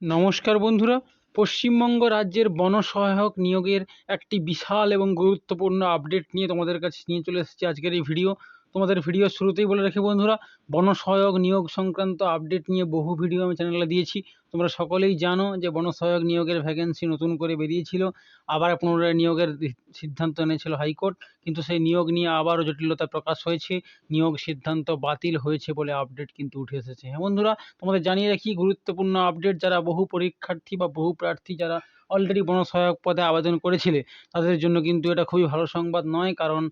নমস্কার বন্ধুরা। পশ্চিমবঙ্গ রাজ্যের বনসহায়ক নিয়োগের একটি বিশাল এবং গুরুত্বপূর্ণ আপডেট নিয়ে তোমাদের কাছে নিয়ে চলে এসেছি আজকের এই ভিডিও। তোমাদের ভিডিওর শুরুতেই বলে রাখি বন্ধুরা, বনসহায়ক নিয়োগ সংক্রান্ত আপডেট নিয়ে বহু ভিডিও আমি চ্যানেলে দিয়েছি। তোমরা সকলেই জানো যে বনসহায়ক নিয়োগের ভ্যাকেন্সি নতুন করে বেরিয়েছিল, আবার পুনরায় নিয়োগের সিদ্ধান্ত এনেছিল হাইকোর্ট, কিন্তু সেই নিয়োগ নিয়ে আবারও জটিলতা প্রকাশ হয়েছে। নিয়োগ সিদ্ধান্ত বাতিল হয়েছে বলে আপডেট কিন্তু উঠে এসেছে। হ্যাঁ বন্ধুরা, তোমাদের জানিয়ে রাখি গুরুত্বপূর্ণ আপডেট। যারা বহু পরীক্ষার্থী বা বহু প্রার্থী যারা অলরেডি বনসহায়ক পদে আবেদন করেছিলে, তাদের জন্য কিন্তু এটা খুবই ভালো সংবাদ নয়, কারণ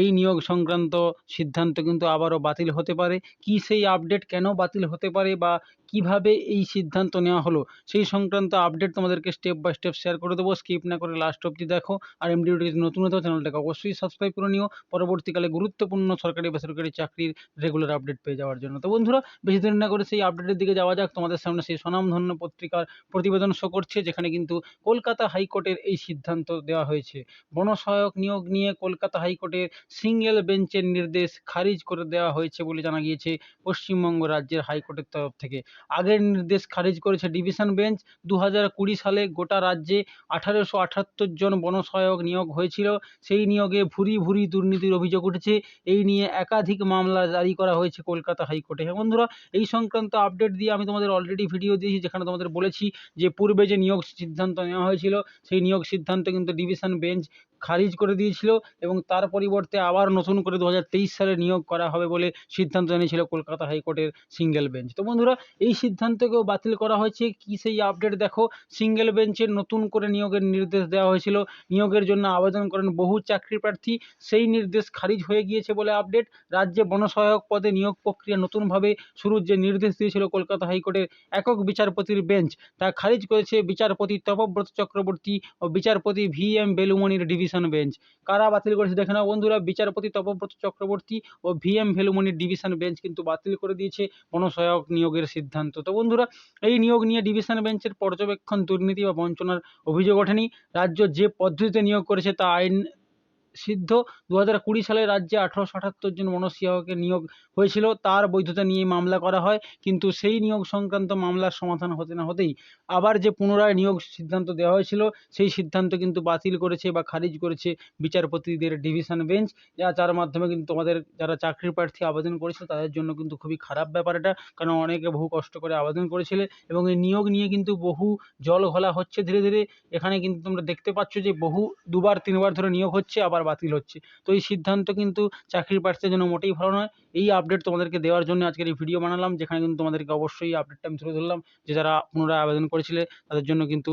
এই নিয়োগ সংক্রান্ত সিদ্ধান্ত কিন্তু আবারও বাতিল হতে পারে। কি সেই আপডেট, কেন বাতিল হতে পারে বা কিভাবে এই সিদ্ধান্ত নেওয়া হলো, সেই সংক্রান্ত আপডেট তোমাদেরকে স্টেপ বাই স্টেপ শেয়ার করে দেবো। স্কিপ না করে লাস্ট অবধি দেখো। আর এমডিওটি যদি নতুন হতো চ্যানেলটাকে অবশ্যই সাবস্ক্রাইব করে নিও, পরবর্তীকালে গুরুত্বপূর্ণ সরকারি বেসরকারি চাকরির রেগুলার আপডেট পেয়ে যাওয়ার জন্য। তো বন্ধুরা, বেশি দেরি না করে সেই আপডেটের দিকে যাওয়া যাক। তোমাদের সামনে সেই স্বনামধন্য পত্রিকার প্রতিবেদন শো করছে, যেখানে কিন্তু কলকাতা হাইকোর্টের এই সিদ্ধান্ত দেওয়া হয়েছে। বনসহায়ক নিয়োগ নিয়ে কলকাতা হাইকোর্টের সিঙ্গেল বেঞ্চের নির্দেশ খারিজ করে দেওয়া হয়েছে বলে জানা গিয়েছে পশ্চিমবঙ্গ রাজ্যের হাইকোর্টের তরফ থেকে। আগের নির্দেশ খারিজ করেছে ডিভিশন বেঞ্চ। 2020 সালে গোটা রাজ্যে 1878 জন বনসহায়ক নিয়োগ হয়েছিল। সেই নিয়োগে ভুরি ভুরি দুর্নীতির অভিযোগ উঠেছে। এই নিয়ে একাধিক মামলা জারি করা হয়েছে কলকাতা হাইকোর্টে। হ্যাঁ বন্ধুরা, এই সংক্রান্ত আপডেট দিয়ে আমি তোমাদের অলরেডি ভিডিও দিয়েছি, যেখানে তোমাদের বলেছি যে পূর্বে যে নিয়োগ সিদ্ধান্ত নেওয়া হয়েছিল, সেই নিয়োগ সিদ্ধান্ত কিন্তু ডিভিশন বেঞ্চ খারিজ করে দিয়েছিল এবং তার পরিবর্তে আবার নতুন করে 2023 সালে নিয়োগ করা হবে বলে সিদ্ধান্ত নিয়েছিল কলকাতা হাইকোর্টের সিঙ্গেল বেঞ্চ। তো বন্ধুরা, এই সিদ্ধান্তকেও বাতিল করা হয়েছে। কি সেই আপডেট দেখো। সিঙ্গেল বেঞ্চের নতুন করে নিয়োগের নির্দেশ দেওয়া হয়েছিল। নিয়োগের জন্য আবেদন করেন বহু চাকরি প্রার্থী, সেই নির্দেশ খারিজ হয়ে গিয়েছে বলে আপডেট। রাজ্যে বনসহায়ক পদে নিয়োগ প্রক্রিয়া নতুনভাবে শুরুর যে নির্দেশ দিয়েছিল কলকাতা হাইকোর্টের একক বিচারপতির বেঞ্চ, তা খারিজ করেছে বিচারপতি তপব্রত চক্রবর্তী ও বিচারপতি VM ভেলুমণির ডিভিশন বেঞ্চ। কারা বাতিল করেছে দেখে নাও বন্ধুরা। বিচারপতি তপব্রত চক্রবর্তী ও VM ভেলুমণির ডিভিশন বেঞ্চ কিন্তু বাতিল করে দিয়েছে বনসহায়ক নিয়োগের সিদ্ধান্ত। তো বন্ধুরা, এই নিয়োগ নিয়ে ডিভিশন বেঞ্চের পর্যবেক্ষণ দুর্নীতি বা বঞ্চনার অভিযোগ ওঠেনি। রাজ্য যে পদ্ধতিতে নিয়োগ করেছে তা আইন সিদ্ধ। 2020 সালে রাজ্যে 1878 জন বনসহায়কের নিয়োগ হয়েছিল, তার বৈধতা নিয়ে মামলা করা হয়, কিন্তু সেই নিয়োগ সংক্রান্ত মামলার সমাধান হতে না হতেই আবার যে পুনরায় নিয়োগ সিদ্ধান্ত দেওয়া হয়েছিল, সেই সিদ্ধান্ত কিন্তু বাতিল করেছে বা খারিজ করেছে বিচারপতিদের ডিভিশন বেঞ্চ। যার মাধ্যমে কিন্তু তোমাদের যারা চাকরি প্রার্থী আবেদন করেছিল তাদের জন্য কিন্তু খুবই খারাপ ব্যাপার এটা, কারণ অনেকে বহু কষ্ট করে আবেদন করেছিলে এবং এই নিয়োগ নিয়ে কিন্তু বহু জল ঘোলা হচ্ছে ধীরে ধীরে। এখানে কিন্তু তোমরা দেখতে পাচ্ছ যে বহু দুবার তিনবার ধরে নিয়োগ হচ্ছে, আবার বাতিল হচ্ছে। তো এই সিদ্ধান্ত কিন্তু চাকরি প্রার্থীদের জন্য মোটেই ভালো নয়। এই আপডেট তোমাদেরকে দেওয়ার জন্য আজকের এই ভিডিও বানালাম, যেখানে কিন্তু তোমাদেরকে অবশ্যই আপডেটটা আমি তুলে ধরলাম যে যারা পুনরায় আবেদন করেছিলে তাদের জন্য কিন্তু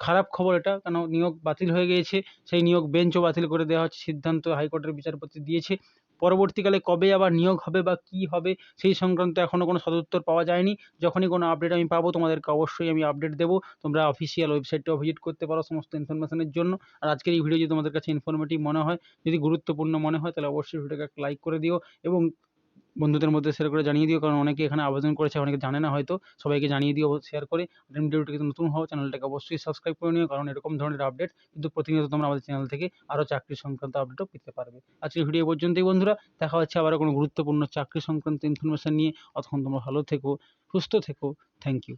খারাপ খবর এটা, কারণ নিয়োগ বাতিল হয়ে গিয়েছে। সেই নিয়োগ বেঞ্চও বাতিল করে দেওয়া হচ্ছে, সিদ্ধান্ত হাইকোর্টের বিচারপতি দিয়েছে। পরবর্তীকালে কবে আবার নিয়োগ হবে বা কী হবে সেই সংক্রান্ত এখনও কোনো সদুত্তর পাওয়া যায়নি। যখনই কোনো আপডেট আমি পাবো তোমাদেরকে অবশ্যই আমি আপডেট দেবো। তোমরা অফিসিয়াল ওয়েবসাইটটাও ভিজিট করতে পারো সমস্ত ইনফরমেশনের জন্য। আর আজকের এই ভিডিও যদি তোমাদের কাছে ইনফরমেটিভ মনে হয়, যদি গুরুত্বপূর্ণ মনে হয়, তাহলে অবশ্যই ভিডিওটাকে একটা লাইক করে দিও এবং বন্ধুদের মধ্যে শেয়ার করে জানিয়ে দিও, কারণ অনেকে এখানে আবেদন করেছে, অনেকে জানে না হয়তো। সবাইকে জানিয়ে দিও শেয়ার করে। আর ভিডিওটি যদি নতুন হও চ্যানেলটাকে অবশ্যই সাবস্ক্রাইব করে নিও, কারণ এরকম ধরনের আপডেট কিন্তু প্রতিনিয়ত তোমরা আমাদের চ্যানেল থেকে আরও চাকরি সংক্রান্ত আপডেটও পেতে পারবে। আজকের ভিডিও পর্যন্তই বন্ধুরা, দেখা হচ্ছে আবারও কোনো গুরুত্বপূর্ণ চাকরি সংক্রান্ত ইনফরমেশন নিয়ে। ততক্ষণ তোমরা ভালো থেকো, সুস্থ থেকো। Thank you.